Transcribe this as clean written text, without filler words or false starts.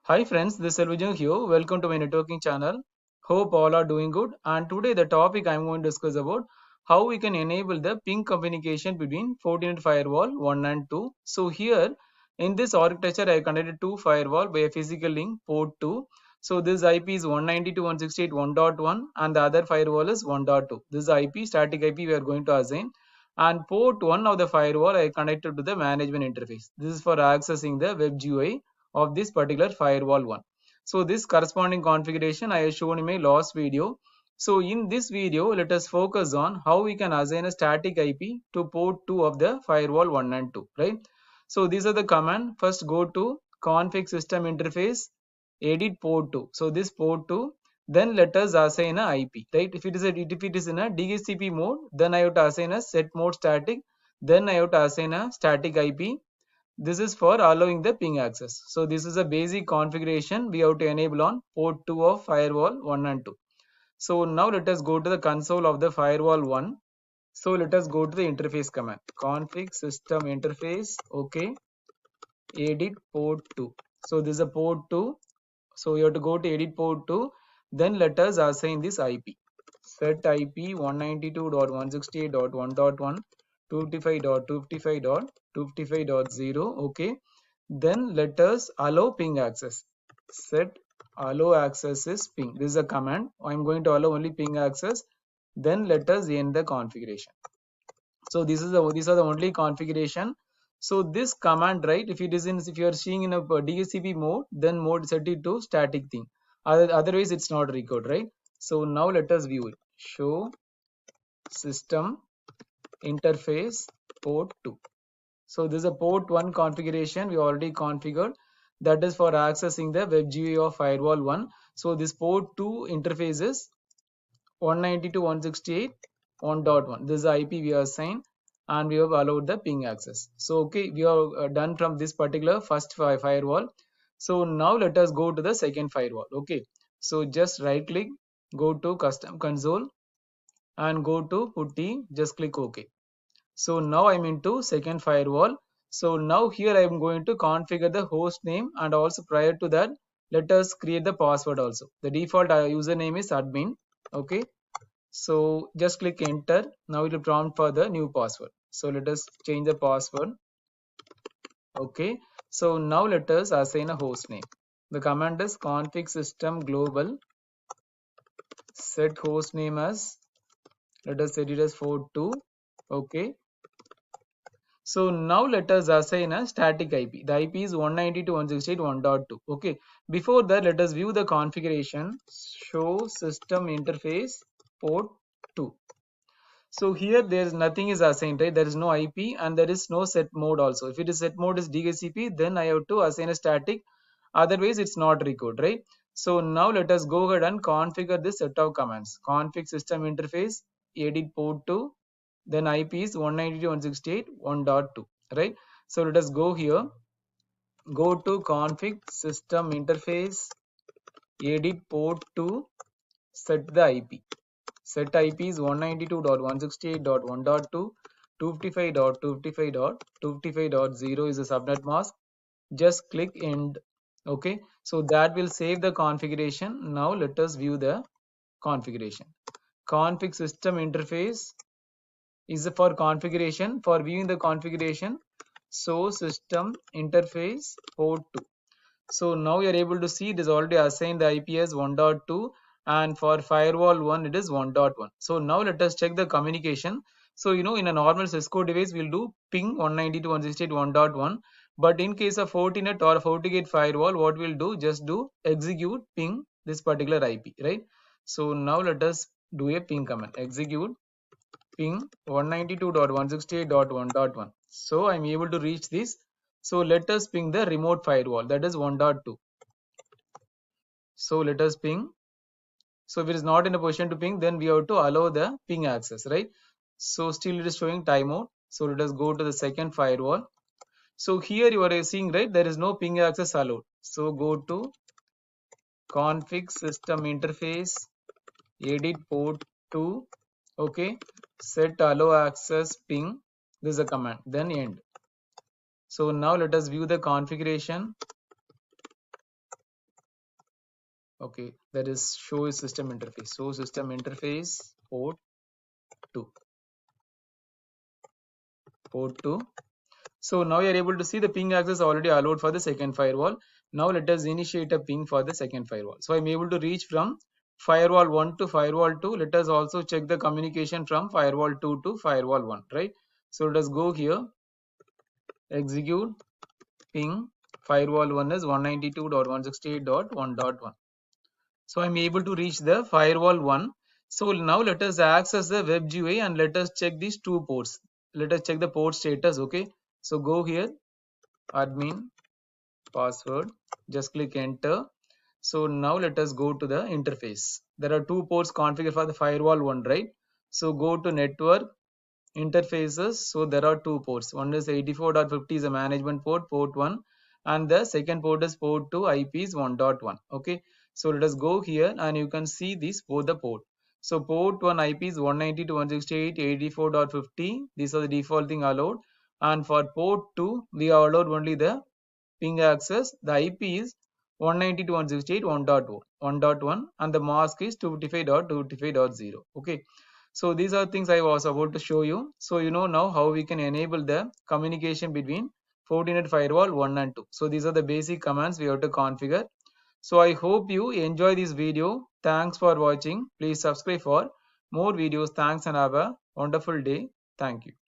Hi friends, this is Selvijun here. Welcome to my networking channel. Hope all are doing good. And today the topic I'm going to discuss about how we can enable the ping communication between Fortinet firewall 1 and 2. So here in this architecture I connected two firewall by a physical link port 2. So this IP is 192.168.1.1 and the other firewall is 1.2. This IP static IP we are going to assign, and port 1 of the firewall I connected to the management interface. This is for accessing the web GUI of this particular firewall one. So this corresponding configuration I have shown in my last video. So in this video, let us focus on how we can assign a static IP to port 2 of the firewall 1 and 2, right? So these are the command. First go to config system interface, edit port 2. So this port 2, then let us assign a IP, right? If it is in a DHCP mode, then I have to assign a set mode static, then I have to assign a static IP. This is for allowing the ping access. So this is a basic configuration we have to enable on port 2 of firewall 1 and 2. So now let us go to the console of the firewall 1. So let us go to the interface command. Config system interface, okay, edit port 2. So this is a port 2. So you have to go to edit port 2. Then let us assign this IP. Set IP 192.168.1.1, 255.255.255.0, okay. Then let us allow ping access. Set allow access is ping. This is a command. I'm going to allow only ping access. Then let us end the configuration. So these are the only configuration. So this command, right, if you are seeing in a DHCP mode, then mode set it to static thing. Otherwise it's not record, right? So now let us view it. Show system interface port 2. So this is a port 1 configuration we already configured. That is for accessing the web GUI of firewall 1. So this port 2 interface is 192.168.1.1. This is the IP we have assigned, and we have allowed the ping access. So okay, we are done from this particular first firewall. So now let us go to the second firewall. Okay, so just right click, go to custom console and go to putty, just click OK. So now I'm into second firewall. So now here I am going to configure the host name, and also prior to that let us create the password also. The default username is admin. Okay, so just click enter. Now it will prompt for the new password. So let us change the password. Okay, so now let us assign a host name. The command is config system global, set host name as, let us set it as 42. Okay, so now let us assign a static IP. The IP is 192.168.1.2. Okay, before that let us view the configuration. Show system interface port 2. So here there is nothing is assigned, right? There is no IP and there is no set mode also. If it is set mode is DHCP, then I have to assign a static. Otherwise it's not record, right? So now let us go ahead and configure this set of commands. Config system interface, edit port 2, then IP is 192.168.1.2, right? So let us go here, go to config system interface, edit port 2, set the IP. Set IP is 192.168.1.2, 255.255.255.0 is a subnet mask. Just click end. Okay, so that will save the configuration. Now let us view the configuration. Config system interface is for configuration. For viewing the configuration, so system interface port 2. So now you are able to see it is already assigned the IP as 1.2, and for firewall 1 it is 1.1. So now let us check the communication. So in a normal Cisco device we'll do ping 192.168.1.1, but in case of Fortinet or FortiGate firewall, what we'll do, just do execute ping this particular IP, right? So now let us do a ping command. Execute ping 192.168.1.1. So I'm able to reach this. So let us ping the remote firewall, that is 1.2. So let us ping. So if it is not in a position to ping, then we have to allow the ping access, right? So still it is showing timeout. So let us go to the second firewall. So here you are seeing, right, there is no ping access allowed. So go to config system interface, edit port 2. Okay, set allow access ping. This is a command, then end. So now let us view the configuration. Okay, that is show system interface. So system interface port 2, port 2. So now you are able to see the ping access already allowed for the second firewall. Now let us initiate a ping for the second firewall. So I'm able to reach from firewall 1 to firewall 2. Let us also check the communication from firewall 2 to firewall 1, right? So let us go here, execute ping. Firewall 1 is 192.168.1.1. So I'm able to reach the firewall 1. So now let us access the web GUI and let us check these two ports. Let us check the port status. Okay, so go here, admin password, just click enter. So now let us go to the interface. There are two ports configured for the firewall 1, right? So go to network interfaces. So there are two ports. One is 84.50 is a management port, port 1, and the second port is port 2, IP is 1.1. Okay, so let us go here and you can see this both the port. So port 1 IP is 192.168.84.50. These are the default thing allowed, and for port 2 we are allowed only the ping access. The IP is 192.168.1.1 and the mask is 255.255.0. Okay, so these are things I was about to show you. So you know now how we can enable the communication between Fortinet firewall 1 and 2. So these are the basic commands we have to configure. So I hope you enjoy this video. Thanks for watching. Please subscribe for more videos. Thanks and have a wonderful day. Thank you.